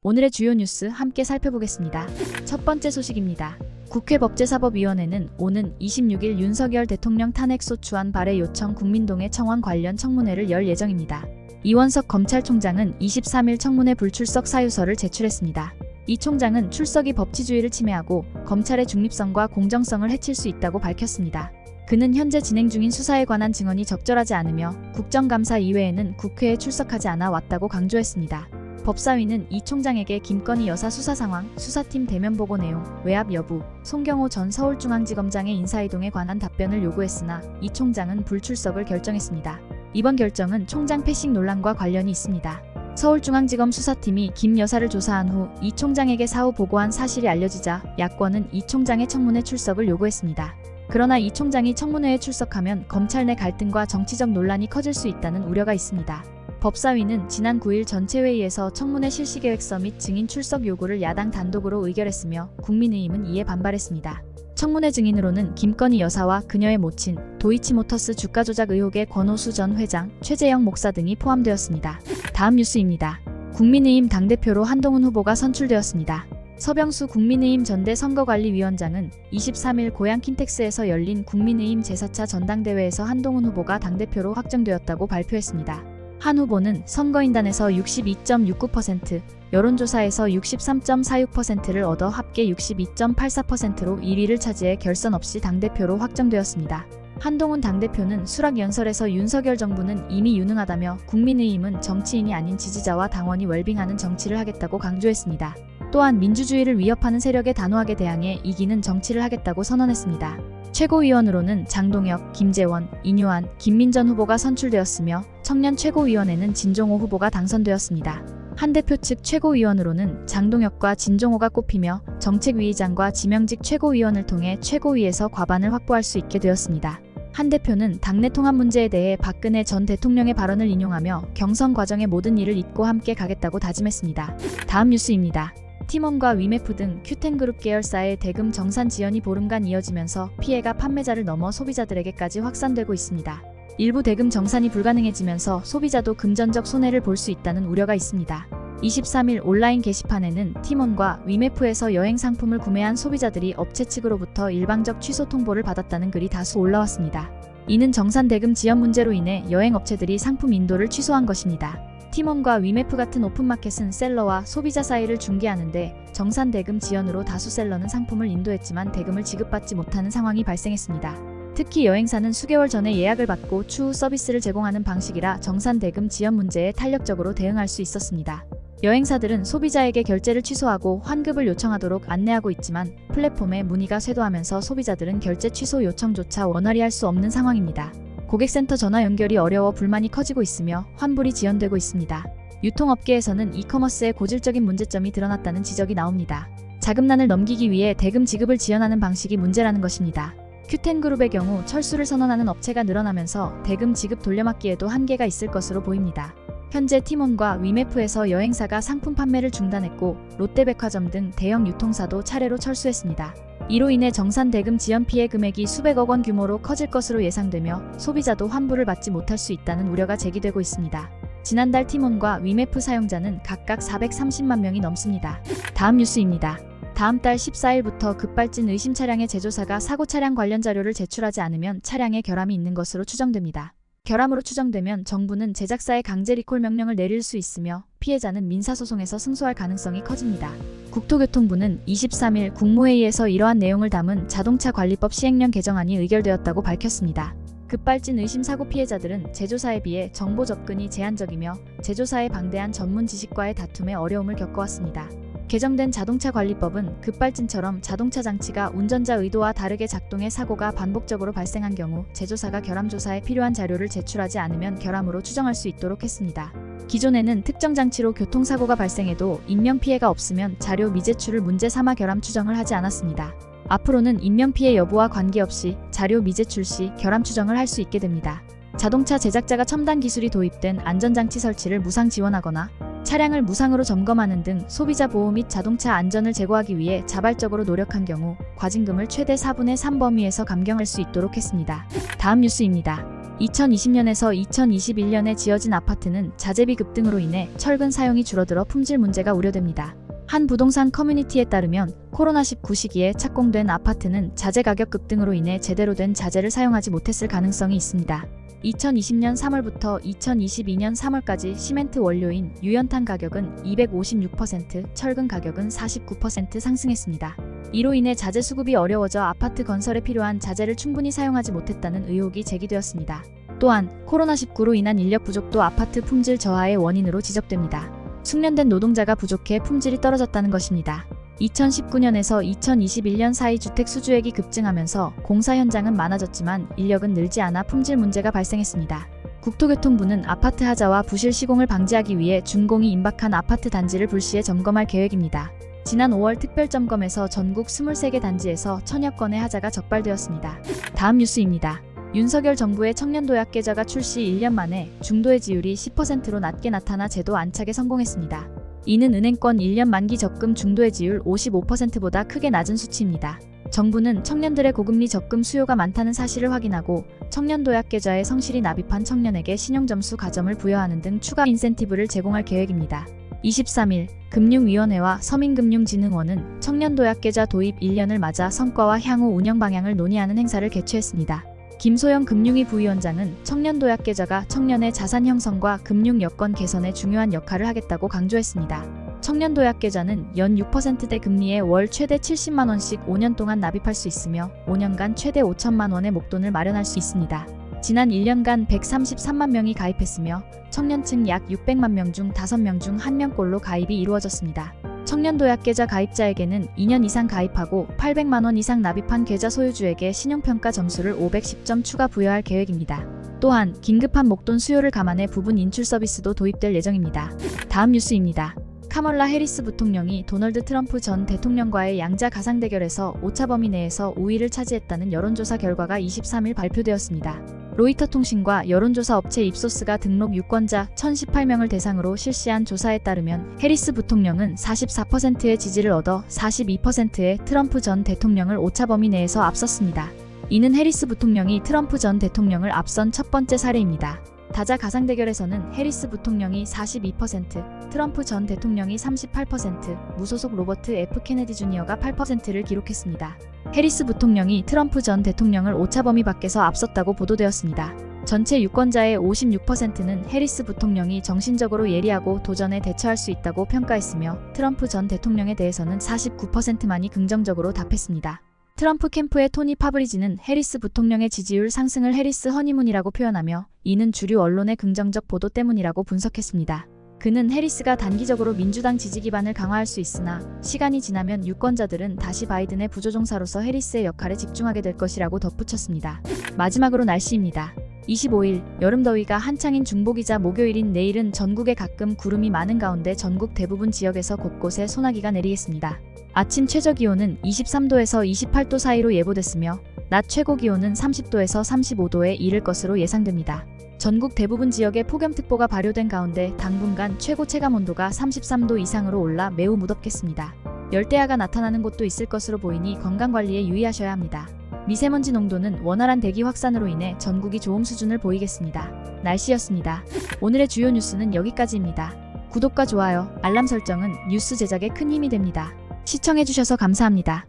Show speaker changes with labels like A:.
A: 오늘의 주요 뉴스 함께 살펴보겠습니다. 첫 번째 소식입니다. 국회 법제사법위원회는 오는 26일 윤석열 대통령 탄핵소추안 발의 요청 국민동의 청원 관련 청문회를 열 예정입니다. 이원석 검찰총장은 23일 청문회 불출석 사유서를 제출했습니다. 이 총장은 출석이 법치주의를 침해하고 검찰의 중립성과 공정성을 해칠 수 있다고 밝혔습니다. 그는 현재 진행 중인 수사에 관한 증언이 적절하지 않으며 국정감사 이외에는 국회에 출석하지 않아 왔다고 강조했습니다. 법사위는 이 총장에게 김건희 여사 수사 상황, 수사팀 대면 보고 내용, 외압 여부, 송경호 전 서울중앙지검장의 인사이동에 관한 답변을 요구했으나 이 총장은 불출석을 결정했습니다. 이번 결정은 총장 패싱 논란과 관련이 있습니다. 서울중앙지검 수사팀이 김 여사를 조사한 후 이 총장에게 사후 보고한 사실이 알려지자 야권은 이 총장의 청문회 출석을 요구했습니다. 그러나 이 총장이 청문회에 출석하면 검찰 내 갈등과 정치적 논란이 커질 수 있다는 우려가 있습니다. 법사위는 지난 9일 전체회의에서 청문회 실시계획서 및 증인 출석 요구를 야당 단독으로 의결했으며 국민의힘은 이에 반발했습니다. 청문회 증인으로는 김건희 여사와 그녀의 모친, 도이치모터스 주가 조작 의혹의 권오수 전 회장, 최재형 목사 등이 포함되었습니다. 다음 뉴스입니다. 국민의힘 당대표로 한동훈 후보가 선출되었습니다. 서병수 국민의힘 전대 선거관리위원장은 23일 고향 킨텍스에서 열린 국민의힘 제4차 전당대회에서 한동훈 후보가 당대표로 확정되었다고 발표했습니다. 한 후보는 선거인단에서 62.69%, 여론조사에서 63.46%를 얻어 합계 62.84%로 1위를 차지해 결선 없이 당대표로 확정되었습니다. 한동훈 당대표는 수락연설에서 윤석열 정부는 이미 유능하다며 국민의힘은 정치인이 아닌 지지자와 당원이 웰빙하는 정치를 하겠다고 강조했습니다. 또한 민주주의를 위협하는 세력에 단호하게 대항해 이기는 정치를 하겠다고 선언했습니다. 최고위원으로는 장동혁, 김재원, 이뇨한, 김민전 후보가 선출되었으며 청년 최고위원회는 진종호 후보가 당선되었습니다. 한 대표 측 최고위원으로는 장동혁과 진종호가 꼽히며 정책위의장과 지명직 최고위원을 통해 최고위에서 과반을 확보할 수 있게 되었습니다. 한 대표는 당내 통합 문제에 대해 박근혜 전 대통령의 발언을 인용하며 경선 과정의 모든 일을 잊고 함께 가겠다고 다짐했습니다. 다음 뉴스입니다. 티몬과 위메프 등 큐텐그룹 계열사의 대금 정산 지연이 보름간 이어지면서 피해가 판매자를 넘어 소비자들에게까지 확산되고 있습니다. 일부 대금 정산이 불가능해지면서 소비자도 금전적 손해를 볼 수 있다는 우려가 있습니다. 23일 온라인 게시판에는 티몬과 위메프에서 여행 상품을 구매한 소비자들이 업체 측으로부터 일방적 취소 통보를 받았다는 글이 다수 올라왔습니다. 이는 정산 대금 지연 문제로 인해 여행 업체들이 상품 인도를 취소한 것입니다. 티몬과 위메프 같은 오픈마켓은 셀러와 소비자 사이를 중개하는데 정산 대금 지연으로 다수 셀러는 상품을 인도했지만 대금을 지급받지 못하는 상황이 발생했습니다. 특히 여행사는 수개월 전에 예약을 받고 추후 서비스를 제공하는 방식이라 정산 대금 지연 문제에 탄력적으로 대응할 수 있었습니다. 여행사들은 소비자에게 결제를 취소하고 환급을 요청하도록 안내하고 있지만 플랫폼에 문의가 쇄도하면서 소비자들은 결제 취소 요청조차 원활히 할 수 없는 상황입니다. 고객센터 전화 연결이 어려워 불만이 커지고 있으며 환불이 지연되고 있습니다. 유통업계에서는 이커머스의 고질적인 문제점이 드러났다는 지적이 나옵니다. 자금난을 넘기기 위해 대금 지급을 지연하는 방식이 문제라는 것입니다. 큐텐그룹의 경우 철수를 선언하는 업체가 늘어나면서 대금 지급 돌려막기에도 한계가 있을 것으로 보입니다. 현재 티몬과 위메프에서 여행사가 상품 판매를 중단했고 롯데백화점 등 대형 유통사도 차례로 철수했습니다. 이로 인해 정산 대금 지연 피해 금액이 수백억 원 규모로 커질 것으로 예상되며 소비자도 환불을 받지 못할 수 있다는 우려가 제기되고 있습니다. 지난달 티몬과 위메프 사용자는 각각 430만 명이 넘습니다. 다음 뉴스입니다. 다음 달 14일부터 급발진 의심 차량의 제조사가 사고 차량 관련 자료를 제출하지 않으면 차량에 결함이 있는 것으로 추정됩니다. 결함으로 추정되면 정부는 제작사에 강제 리콜 명령을 내릴 수 있으며 피해자는 민사소송에서 승소할 가능성이 커집니다. 국토교통부는 23일 국무회의에서 이러한 내용을 담은 자동차관리법 시행령 개정안이 의결되었다고 밝혔습니다. 급발진 의심 사고 피해자들은 제조사에 비해 정보 접근이 제한적이며 제조사의 방대한 전문 지식과의 다툼에 어려움을 겪어왔습니다. 개정된 자동차관리법은 급발진처럼 자동차 장치가 운전자 의도와 다르게 작동해 사고가 반복적으로 발생한 경우 제조사가 결함조사에 필요한 자료를 제출하지 않으면 결함으로 추정할 수 있도록 했습니다. 기존에는 특정 장치로 교통사고가 발생해도 인명피해가 없으면 자료 미제출을 문제 삼아 결함 추정을 하지 않았습니다. 앞으로는 인명피해 여부와 관계없이 자료 미제출 시 결함 추정을 할 수 있게 됩니다. 자동차 제작자가 첨단 기술이 도입된 안전장치 설치를 무상 지원하거나 차량을 무상으로 점검하는 등 소비자 보호 및 자동차 안전을 제고하기 위해 자발적으로 노력한 경우 과징금을 최대 4분의 3 범위에서 감경할 수 있도록 했습니다. 다음 뉴스입니다. 2020년에서 2021년에 지어진 아파트는 자재비 급등으로 인해 철근 사용이 줄어들어 품질 문제가 우려됩니다. 한 부동산 커뮤니티에 따르면 코로나19 시기에 착공된 아파트는 자재 가격 급등으로 인해 제대로 된 자재를 사용하지 못했을 가능성이 있습니다. 2020년 3월부터 2022년 3월까지 시멘트 원료인 유연탄 가격은 256%, 철근 가격은 49% 상승했습니다. 이로 인해 자재 수급이 어려워져 아파트 건설에 필요한 자재를 충분히 사용하지 못했다는 의혹이 제기되었습니다. 또한 코로나19로 인한 인력 부족도 아파트 품질 저하의 원인으로 지적됩니다. 숙련된 노동자가 부족해 품질이 떨어졌다는 것입니다. 2019년에서 2021년 사이 주택 수주액이 급증하면서 공사 현장은 많아졌지만 인력은 늘지 않아 품질 문제가 발생했습니다. 국토교통부는 아파트 하자와 부실 시공을 방지하기 위해 준공이 임박한 아파트 단지를 불시에 점검할 계획입니다. 지난 5월 특별점검에서 전국 23개 단지에서 1000여 건의 하자가 적발되었습니다. 다음 뉴스입니다. 윤석열 정부의 청년도약 계좌가 출시 1년 만에 중도의 지율이 10%로 낮게 나타나 제도 안착에 성공했습니다. 이는 은행권 1년 만기 적금 중도의 지율 55%보다 크게 낮은 수치입니다. 정부는 청년들의 고금리 적금 수요가 많다는 사실을 확인하고 청년도약 계좌에 성실히 납입한 청년에게 신용점수 가점을 부여하는 등 추가 인센티브를 제공할 계획입니다. 23일 금융위원회와 서민금융진흥원은 청년도약계좌 도입 1년을 맞아 성과와 향후 운영 방향을 논의하는 행사를 개최했습니다. 김소영 금융위 부위원장은 청년도약계좌가 청년의 자산 형성과 금융 여건 개선에 중요한 역할을 하겠다고 강조했습니다. 청년도약계좌는 연 6%대 금리에 월 최대 70만 원씩 5년 동안 납입할 수 있으며 5년간 최대 5천만 원의 목돈을 마련할 수 있습니다. 지난 1년간 133만 명이 가입했으며 청년층 약 600만 명 중 5명 중 1명꼴로 가입이 이루어졌습니다. 청년도약계좌 가입자에게는 2년 이상 가입하고 800만 원 이상 납입한 계좌 소유주에게 신용평가 점수를 510점 추가 부여할 계획입니다. 또한 긴급한 목돈 수요를 감안해 부분 인출 서비스도 도입될 예정입니다. 다음 뉴스입니다. 카멀라 해리스 부통령이 도널드 트럼프 전 대통령과의 양자 가상 대결에서 오차 범위 내에서 우위를 차지했다는 여론조사 결과가 23일 발표되었습니다. 로이터 통신과 여론조사 업체 입소스가 등록 유권자 1018명을 대상으로 실시한 조사에 따르면 해리스 부통령은 44%의 지지를 얻어 42%의 트럼프 전 대통령을 오차 범위 내에서 앞섰습니다. 이는 해리스 부통령이 트럼프 전 대통령을 앞선 첫 번째 사례입니다. 다자 가상 대결에서는 해리스 부통령이 42%, 트럼프 전 대통령이 38%, 무소속 로버트 F 케네디 주니어가 8%를 기록했습니다. 해리스 부통령이 트럼프 전 대통령을 오차 범위 밖에서 앞섰다고 보도되었습니다. 전체 유권자의 56%는 해리스 부통령이 정신적으로 예리하고 도전에 대처할 수 있다고 평가했으며 트럼프 전 대통령에 대해서는 49%만이 긍정적으로 답했습니다. 트럼프 캠프의 토니 파브리지는 해리스 부통령의 지지율 상승을 해리스 허니문이라고 표현하며 이는 주류 언론의 긍정적 보도 때문이라고 분석했습니다. 그는 해리스가 단기적으로 민주당 지지 기반을 강화할 수 있으나 시간이 지나면 유권자들은 다시 바이든의 부조종사로서 해리스의 역할에 집중하게 될 것이라고 덧붙였습니다. 마지막으로 날씨입니다. 25일 여름더위가 한창인 중복이자 목요일인 내일은 전국에 가끔 구름이 많은 가운데 전국 대부분 지역에서 곳곳에 소나기가 내리겠습니다. 아침 최저기온은 23도에서 28도 사이로 예보됐으며 낮 최고기온은 30도에서 35도에 이를 것으로 예상됩니다. 전국 대부분 지역에 폭염특보가 발효된 가운데 당분간 최고 체감온도가 33도 이상으로 올라 매우 무덥겠습니다. 열대야가 나타나는 곳도 있을 것으로 보이니 건강관리에 유의하셔야 합니다. 미세먼지 농도는 원활한 대기 확산으로 인해 전국이 좋음 수준을 보이겠습니다. 날씨였습니다. 오늘의 주요 뉴스는 여기까지입니다. 구독과 좋아요, 알람 설정은 뉴스 제작에 큰 힘이 됩니다. 시청해주셔서 감사합니다.